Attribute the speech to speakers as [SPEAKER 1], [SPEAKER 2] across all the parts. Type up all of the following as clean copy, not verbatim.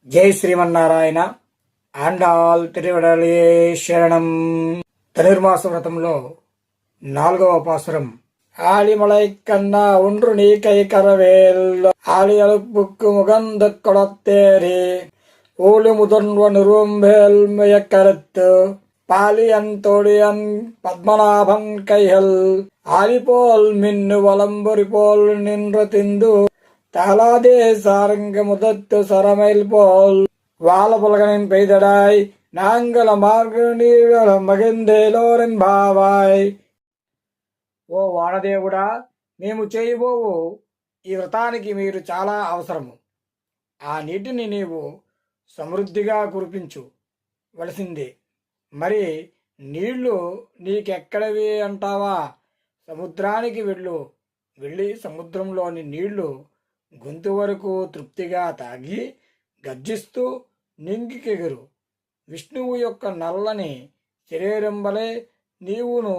[SPEAKER 1] జై శ్రీమన్నారాయణ. ఆండాల్ తిరువడలే శరణం. ధనుర్మాస వ్రతంలో 4వ పాసురం. ஆலிமலை கண்ணா ஒன்று நீ கை கரவேல் ஆலி அழுப்புக்கு முகந்து கொடத்தேரி ஊழி முதன்வ நிறுவம்பேல் கருத்து பாலியன் தோழியன் பத்மநாபன் கைகள் ஆலிபோல் மின்னு வலம்பொறி போல் நின்ற திந்து தாளாதே சாரங்க முதத்து சரமைல் போல் வாழ புலகனின் பெய்தடாய் நாங்கள మార్గ నీళ్ళ మగిందేలోరెంబావాయ్. ఓ వానదేవుడా, మేము చేయబోవు ఈ వ్రతానికి మీరు చాలా అవసరము. ఆ నీటిని నీవు సమృద్ధిగా కురిపించు వలసిందే. మరి నీళ్లు నీకెక్కడవి అంటావా? సముద్రానికి వెళ్ళి సముద్రంలోని నీళ్లు గొంతు వరకు తృప్తిగా తాగి గర్జిస్తూ నింగికెగురు. విష్ణువు యొక్క నల్లని శరీరం వలె నీవును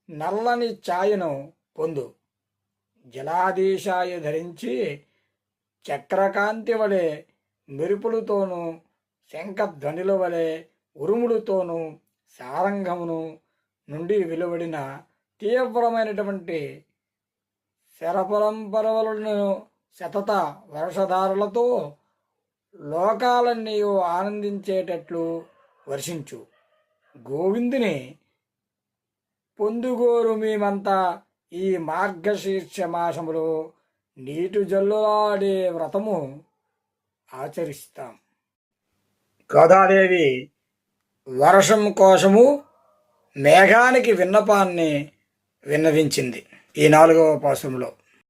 [SPEAKER 1] నల్లని ఛాయను పొందు. జలాధీశాయ ధరించి చక్రకాంతి వలె మెరుపులతోనూ శంఖధ్వనిల వలె ఉరుములతోనూ సారంగమును నుండి వెలువడిన తీవ్రమైనటువంటి శరపరంపరలను శతత వర్షధారలతో లోకాలన్నీ ఆనందించేటట్లు వర్షించు. గోవిందుని పొందుగోరు మేమంతా ఈ మార్గశీర్ష మాసములో నీటి జల్లులాడే వ్రతము ఆచరిస్తాం. గోదాదేవి వర్షం కోసము మేఘానికి విన్నపాన్ని విన్నవించింది ఈ 4వ పాసురంలో.